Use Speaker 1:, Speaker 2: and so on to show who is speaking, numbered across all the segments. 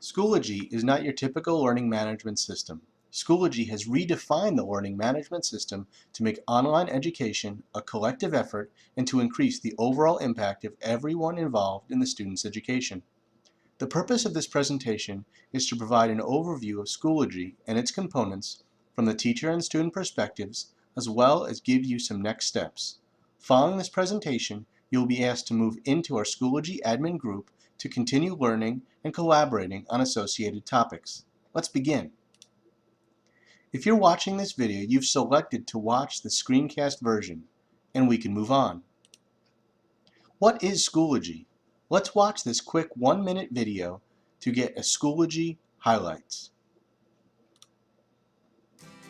Speaker 1: Schoology is not your typical learning management system. Schoology has redefined the learning management system to make online education a collective effort and to increase the overall impact of everyone involved in the student's education. The purpose of this presentation is to provide an overview of Schoology and its components from the teacher and student perspectives, as well as give you some next steps. Following this presentation, you will be asked to move into our Schoology Admin group to continue learning and collaborating on associated topics. Let's begin. If you're watching this video, you've selected to watch the screencast version, and we can move on. What is Schoology? Let's watch this quick 1-minute video to get a Schoology highlights.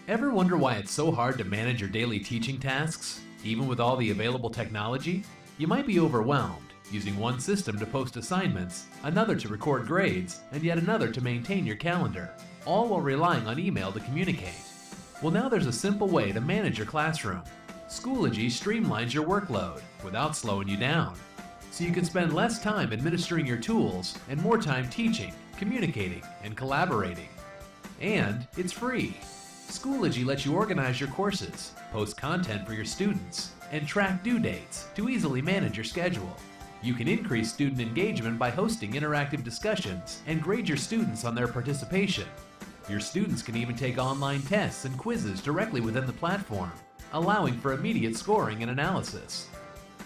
Speaker 2: Ever wonder why it's so hard to manage your daily teaching tasks? Even with all the available technology, you might be overwhelmed, using one system to post assignments, another to record grades, and yet another to maintain your calendar, all while relying on email to communicate. Well, now there's a simple way to manage your classroom. Schoology streamlines your workload without slowing you down, so you can spend less time administering your tools and more time teaching, communicating, and collaborating. And it's free. Schoology lets you organize your courses, post content for your students, and track due dates to easily manage your schedule. You can increase student engagement by hosting interactive discussions and grade your students on their participation. Your students can even take online tests and quizzes directly within the platform, allowing for immediate scoring and analysis.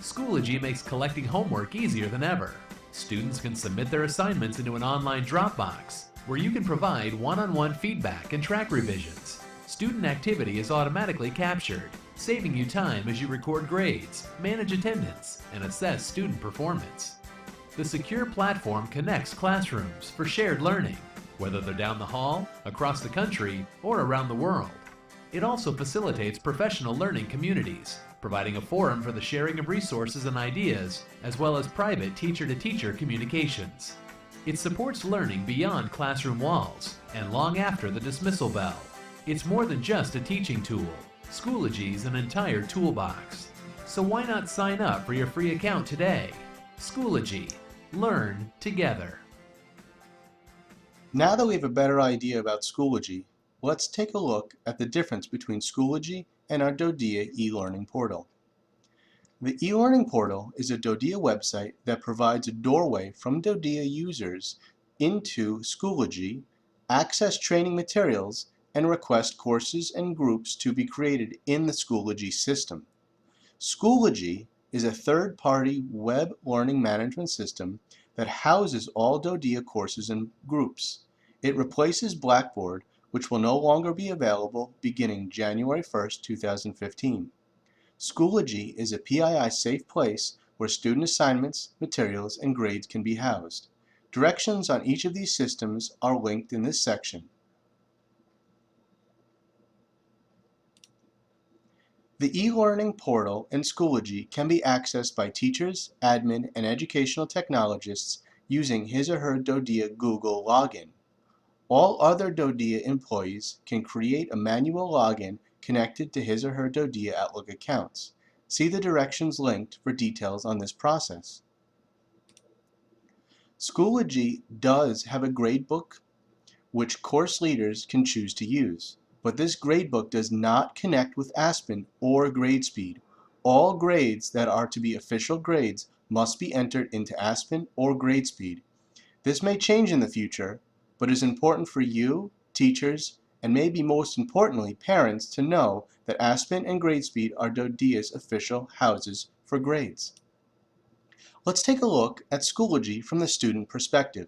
Speaker 2: Schoology makes collecting homework easier than ever. Students can submit their assignments into an online Dropbox, where you can provide one-on-one feedback and track revisions. Student activity is automatically captured, saving you time as you record grades, manage attendance, and assess student performance. The secure platform connects classrooms for shared learning, whether they're down the hall, across the country, or around the world. It also facilitates professional learning communities, providing a forum for the sharing of resources and ideas, as well as private teacher-to-teacher communications. It supports learning beyond classroom walls and long after the dismissal bell. It's more than just a teaching tool. Schoology's an entire toolbox. So why not sign up for your free account today? Schoology. Learn together.
Speaker 1: Now that we have a better idea about Schoology, let's take a look at the difference between Schoology and our Dodia e-learning portal. The e-learning portal is a Dodia website that provides a doorway from Dodia users into Schoology, access training materials, and request courses and groups to be created in the Schoology system. Schoology is a third-party web learning management system that houses all Dodia courses and groups. It replaces Blackboard, which will no longer be available beginning January 1st, 2015. Schoology is a PII-safe place where student assignments, materials, and grades can be housed. Directions on each of these systems are linked in this section. The e-learning portal and Schoology can be accessed by teachers, admin, and educational technologists using his or her Dodia Google login. All other Dodia employees can create a manual login connected to his or her Dodia Outlook accounts. See the directions linked for details on this process. Schoology does have a gradebook which course leaders can choose to use. But this gradebook does not connect with Aspen or GradeSpeed. All grades that are to be official grades must be entered into Aspen or GradeSpeed. This may change in the future, but is important for you, teachers, and maybe most importantly, parents to know that Aspen and GradeSpeed are Dodia's official houses for grades. Let's take a look at Schoology from the student perspective.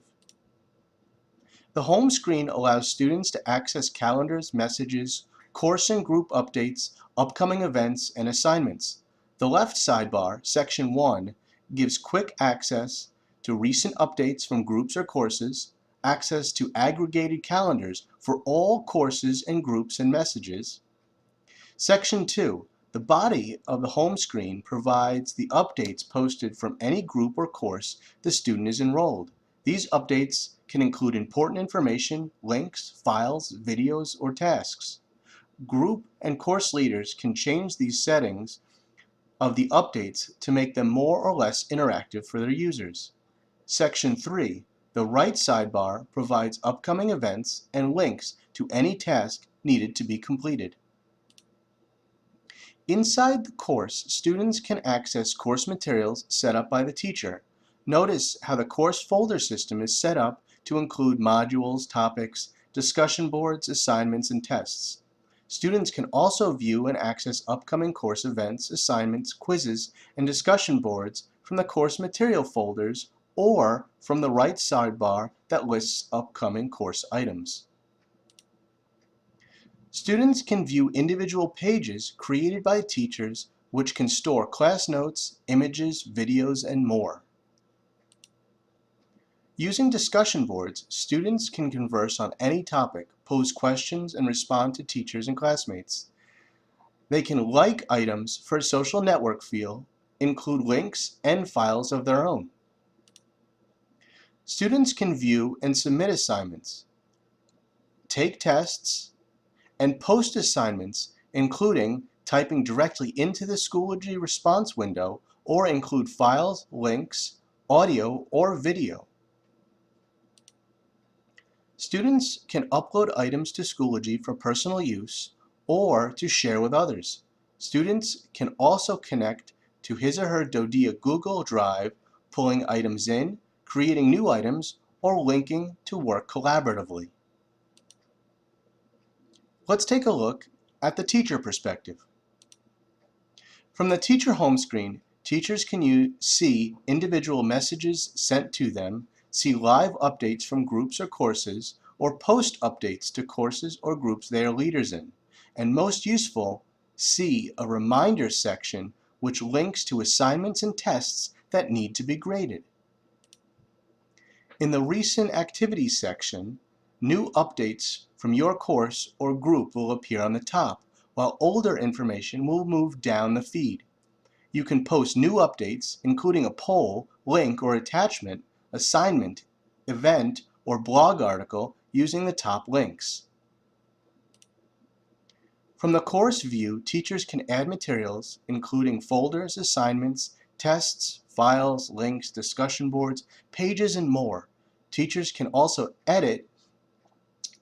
Speaker 1: The home screen allows students to access calendars, messages, course and group updates, upcoming events, and assignments. The left sidebar, Section 1, gives quick access to recent updates from groups or courses, access to aggregated calendars for all courses and groups and messages. Section 2, the body of the home screen provides the updates posted from any group or course the student is enrolled. These updates can include important information, links, files, videos, or tasks. Group and course leaders can change these settings of the updates to make them more or less interactive for their users. Section 3. The right sidebar provides upcoming events and links to any task needed to be completed. Inside the course, students can access course materials set up by the teacher. Notice how the course folder system is set up to include modules, topics, discussion boards, assignments, and tests. Students can also view and access upcoming course events, assignments, quizzes, and discussion boards from the course material folders or from the right sidebar that lists upcoming course items. Students can view individual pages created by teachers which can store class notes, images, videos, and more. Using discussion boards, students can converse on any topic, pose questions, and respond to teachers and classmates. They can like items for a social network feel, include links and files of their own. Students can view and submit assignments, take tests, and post assignments, including typing directly into the Schoology response window or include files, links, audio, or video. Students can upload items to Schoology for personal use or to share with others. Students can also connect to his or her Dodia Google Drive, pulling items in, creating new items, or linking to work collaboratively. Let's take a look at the teacher perspective. From the teacher home screen, teachers can see individual messages sent to them, see live updates from groups or courses, or post updates to courses or groups they are leaders in. And most useful, see a reminder section which links to assignments and tests that need to be graded. In the recent activities section, new updates from your course or group will appear on the top, while older information will move down the feed. You can post new updates, including a poll, link, or attachment, assignment, event, or blog article using the top links. From the course view, teachers can add materials, including folders, assignments, tests, files, links, discussion boards, pages, and more. Teachers can also edit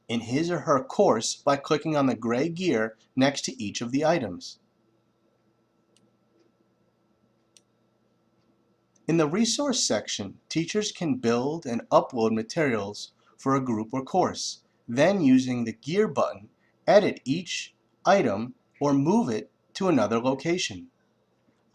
Speaker 1: in his or her course by clicking on the gray gear next to each of the items. In the resource section, teachers can build and upload materials for a group or course. Then, using the gear button, edit each item or move it to another location.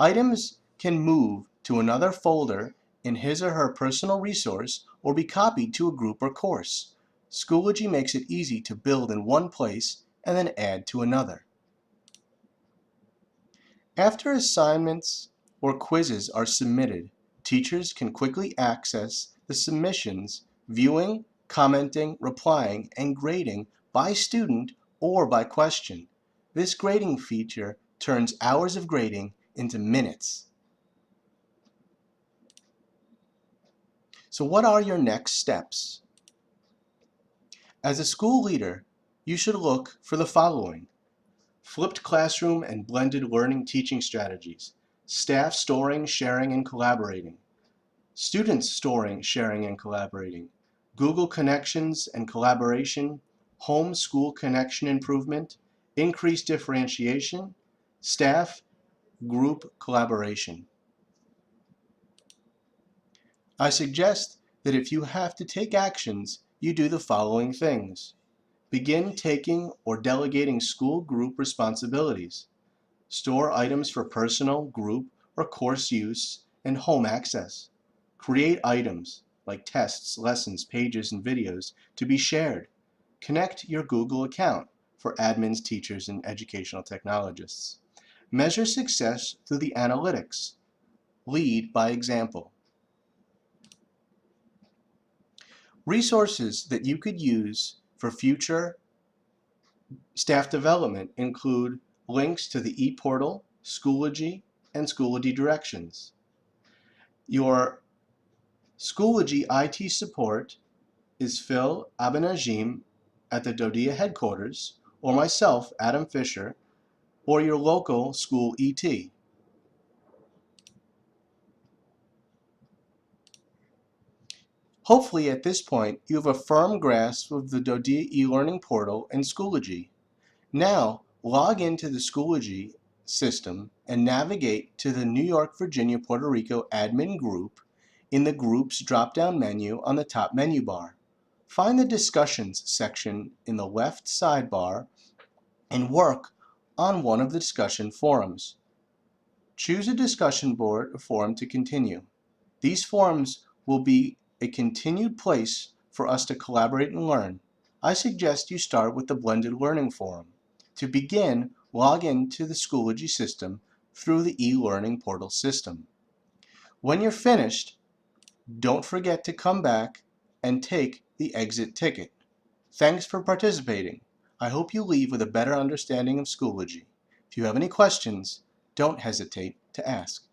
Speaker 1: Items can move to another folder in his or her personal resource or be copied to a group or course. Schoology makes it easy to build in one place and then add to another. After assignments or quizzes are submitted, teachers can quickly access the submissions, viewing, commenting, replying, and grading by student or by question. This grading feature turns hours of grading into minutes. So what are your next steps? As a school leader, you should look for the following: flipped classroom and blended learning teaching strategies, staff storing, sharing, and collaborating, students storing, sharing, and collaborating, Google connections and collaboration, home school connection improvement, increased differentiation, staff group collaboration. I suggest that if you have to take actions, you do the following things. Begin taking or delegating school group responsibilities. Store items for personal, group, or course use and home access. Create items like tests, lessons, pages, and videos to be shared. Connect your Google account for admins, teachers, and educational technologists. Measure success through the analytics. Lead by example. Resources that you could use for future staff development include links to the ePortal, Schoology, and Schoology directions. Your Schoology IT support is Phil Abenajim at the Dodia headquarters, or myself, Adam Fisher, or your local school ET. Hopefully at this point you have a firm grasp of the DoDEA e-learning portal and Schoology. Now log into the Schoology system and navigate to the New York, Virginia, Puerto Rico admin group in the Groups drop-down menu on the top menu bar. Find the Discussions section in the left sidebar and work on one of the discussion forums. Choose a discussion board or forum to continue. These forums will be a continued place for us to collaborate and learn. I suggest you start with the Blended Learning Forum. To begin, log into the Schoology system through the e-learning portal system. When you're finished, don't forget to come back and take the exit ticket. Thanks for participating. I hope you leave with a better understanding of Schoology. If you have any questions, don't hesitate to ask.